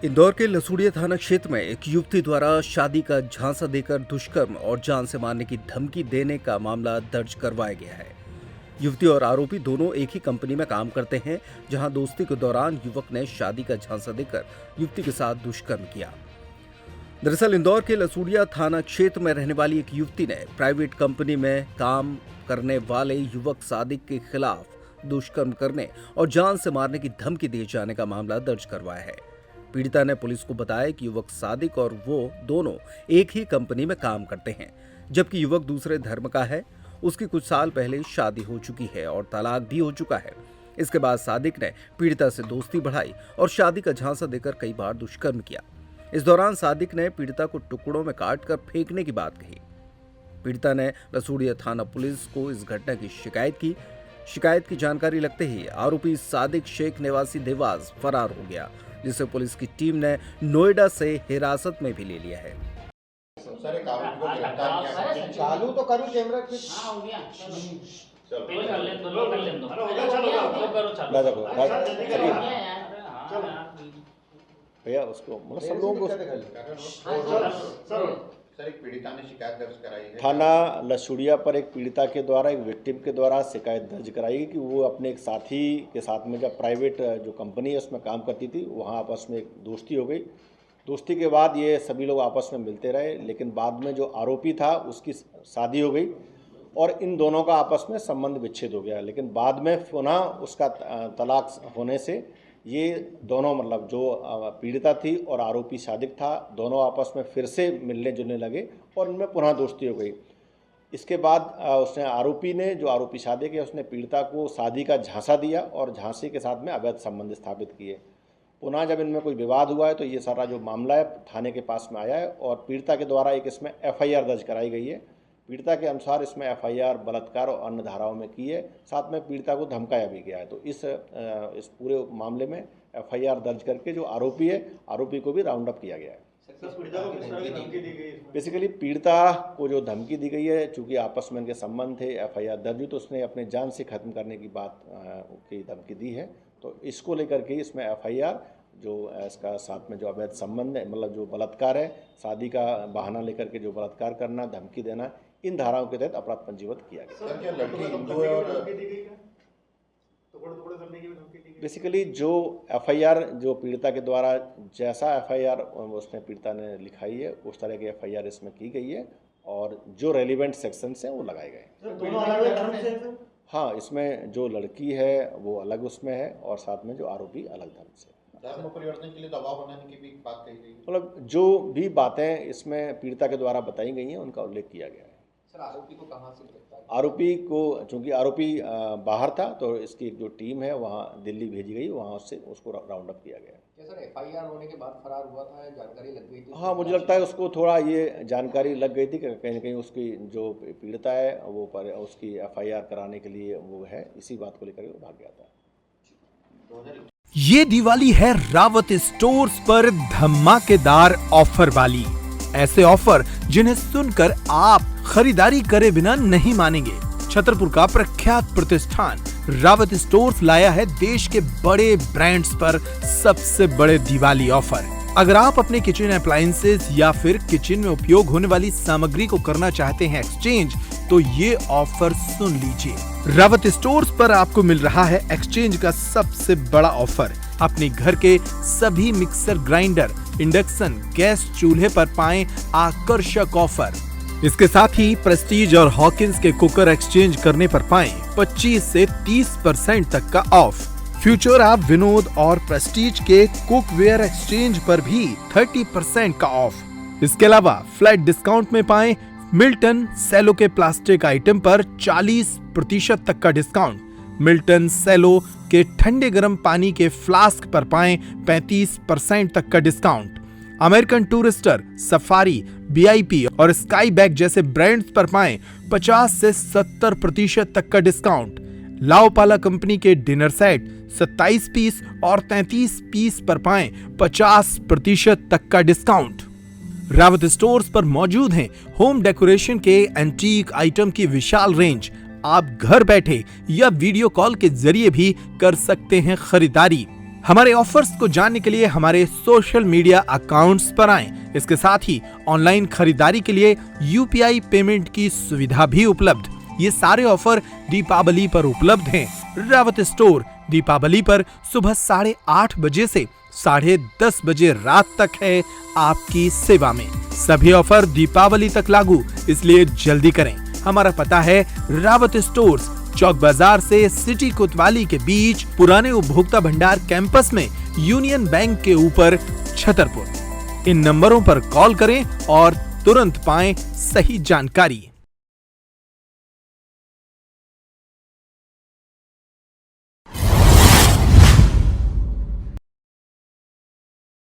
इंदौर के लसूड़िया थाना क्षेत्र में एक युवती द्वारा शादी का झांसा देकर दुष्कर्म और जान से मारने की धमकी देने का मामला दर्ज करवाया गया है। युवती और आरोपी दोनों एक ही कंपनी में काम करते हैं, जहां दोस्ती के दौरान युवक ने शादी का झांसा देकर युवती के साथ दुष्कर्म किया। दरअसल इंदौर के लसूड़िया थाना क्षेत्र में रहने वाली एक युवती ने प्राइवेट कंपनी में काम करने वाले युवक सादिक के खिलाफ दुष्कर्म करने और जान से मारने की धमकी दिए जाने का मामला दर्ज करवाया है। पीड़िता ने पुलिस को बताया कि युवक सादिक और वो दोनों एक ही कंपनी में काम करते हैं, जबकि युवक दूसरे धर्म का है। उसकी कुछ साल पहले शादी हो चुकी है और तलाक भी हो चुका है। इसके बाद सादिक ने पीड़िता से दोस्ती बढ़ाई और शादी का झांसा देकर कई बार दुष्कर्म किया। इस दौरान सादिक ने पीड़िता को टुकड़ों में काटकर फेंकने की बात कही। पीड़िता ने लसूड़िया थाना पुलिस को इस घटना की शिकायत की जानकारी लगते ही आरोपी सादिक शेख निवासी देवास फरार हो गया, जिसे पुलिस की टीम ने नोएडा से हिरासत में भी ले लिया है। चालू तो करूं कैमरा की। हो गया चलो कर ले दो भैया उसको मतलब सब लोगों को सर एक पीड़िता ने शिकायत दर्ज कराई है थाना लसूड़िया पर। एक पीड़िता के द्वारा एक विक्टिम के द्वारा शिकायत दर्ज कराई कि वो अपने एक साथी के साथ में जब प्राइवेट जो कंपनी है उसमें काम करती थी, वहाँ आपस में एक दोस्ती हो गई। दोस्ती के बाद ये सभी लोग आपस में मिलते रहे, लेकिन बाद में जो आरोपी था उसकी शादी हो गई और इन दोनों का आपस में संबंध विच्छेद हो गया। लेकिन बाद में पुनः उसका तलाक होने से ये दोनों मतलब जो पीड़िता थी और आरोपी सादिक था, दोनों आपस में फिर से मिलने जुलने लगे और इनमें पुनः दोस्ती हो गई। इसके बाद उसने आरोपी सादिक है उसने पीड़िता को शादी का झांसा दिया और झांसे के साथ में अवैध संबंध स्थापित किए। पुनः जब इनमें कोई विवाद हुआ है तो ये सारा जो मामला है थाने के पास में आया है और पीड़िता के द्वारा एक इसमें FIR दर्ज कराई गई है। पीड़िता के अनुसार इसमें FIR बलात्कार और अन्य धाराओं में की है, साथ में पीड़िता को धमकाया भी गया है। तो इस पूरे मामले में FIR दर्ज करके जो आरोपी है, आरोपी को भी राउंड अप किया गया है। बेसिकली पीड़िता को जो धमकी दी गई है, चूँकि आपस में इनके संबंध थे, FIR दर्ज हुई तो उसने अपने जान से खत्म करने की बात की धमकी दी है। तो इसको लेकर के इसमें FIR जो इसका साथ में जो अवैध संबंध है, मतलब जो बलात्कार है, शादी का बहाना लेकर के जो बलात्कार करना, धमकी देना, इन धाराओं के तहत अपराध पंजीबद्ध किया गया। सर क्या लड़की हिंदू है और बेसिकली जो FIR जो पीड़िता के द्वारा जैसा FIR उसने पीड़िता ने लिखाई है उस तरह की FIR इसमें की गई है और जो रेलिवेंट सेक्शंस हैं वो लगाए गए हैं। हाँ, इसमें जो लड़की है वो अलग उसमें है और साथ में जो आरोपी अलग धर्म से। धर्म परिवर्तन के लिए दबाव बनाने की भी बात कही गई है। मतलब जो भी बातें इसमें पीड़िता के द्वारा बताई गई हैं उनका उल्लेख किया गया है। सर आरोपी को कहाँ से गिरफ्तार? आरोपी को चूंकि आरोपी बाहर था तो इसकी जो टीम है वहाँ दिल्ली भेजी गई, वहाँ से उसको राउंड अप किया गया। क्या सर FIR होने के बाद फरार हुआ था, जानकारी लग गई थी? हाँ, मुझे लगता है उसको थोड़ा ये जानकारी लग गई थी कि कहीं ना कहीं उसकी जो पीड़िता है वो पर उसकी FIR कराने के लिए वो है, इसी बात को लेकर वो भाग गया था। ये दिवाली है रावत स्टोर्स पर धमाकेदार ऑफर वाली। ऐसे ऑफर जिन्हें सुनकर आप खरीदारी करे बिना नहीं मानेंगे। छतरपुर का प्रख्यात प्रतिष्ठान रावत स्टोर्स लाया है देश के बड़े ब्रांड्स पर सबसे बड़े दिवाली ऑफर। अगर आप अपने किचन अप्लायंसेस या फिर किचन में उपयोग होने वाली सामग्री को करना चाहते हैं एक्सचेंज, तो ये ऑफर सुन लीजिए। रावत स्टोर्स पर आपको मिल रहा है एक्सचेंज का सबसे बड़ा ऑफर। अपने घर के सभी मिक्सर ग्राइंडर, इंडक्शन गैस चूल्हे पर पाएं आकर्षक ऑफर। इसके साथ ही प्रेस्टीज और हॉकिंस के कुकर एक्सचेंज करने पर पाएं 25 से 30% तक का ऑफ। फ्यूचर आप विनोद और प्रेस्टीज के कुकवेयर एक्सचेंज पर भी 30% का ऑफ। इसके अलावा फ्लैट डिस्काउंट में पाएं मिल्टन सेलो के प्लास्टिक आइटम पर 40% तक का डिस्काउंट। मिल्टन सेलो के ठंडे गर्म पानी के फ्लास्क पर पाएं 35% तक का discount. American Tourister, Safari, VIP और स्काई बैग जैसे ब्रांड्स पर पाएं 50 से 70% तक का डिस्काउंट। लाओपाला कंपनी के डिनर सेट 27 पीस और 33 पीस पर पाएं 50% तक का डिस्काउंट। रावत स्टोर्स पर मौजूद हैं होम डेकोरेशन के एंटीक आइटम की विशाल रेंज। आप घर बैठे या वीडियो कॉल के जरिए भी कर सकते हैं खरीदारी। हमारे ऑफर्स को जानने के लिए हमारे सोशल मीडिया अकाउंट्स पर आएं। इसके साथ ही ऑनलाइन खरीदारी के लिए यूपीआई पेमेंट की सुविधा भी उपलब्ध। ये सारे ऑफर दीपावली पर उपलब्ध हैं। रावत स्टोर दीपावली पर सुबह 8:30 बजे से 10:30 बजे रात तक है आपकी सेवा में। सभी ऑफर दीपावली तक लागू, इसलिए जल्दी करें। हमारा पता है रावत स्टोर्स, चौक बाजार से सिटी कोतवाली के बीच, पुराने उपभोक्ता भंडार कैंपस में, यूनियन बैंक के ऊपर, छतरपुर। इन नंबरों पर कॉल करें और तुरंत पाएं सही जानकारी।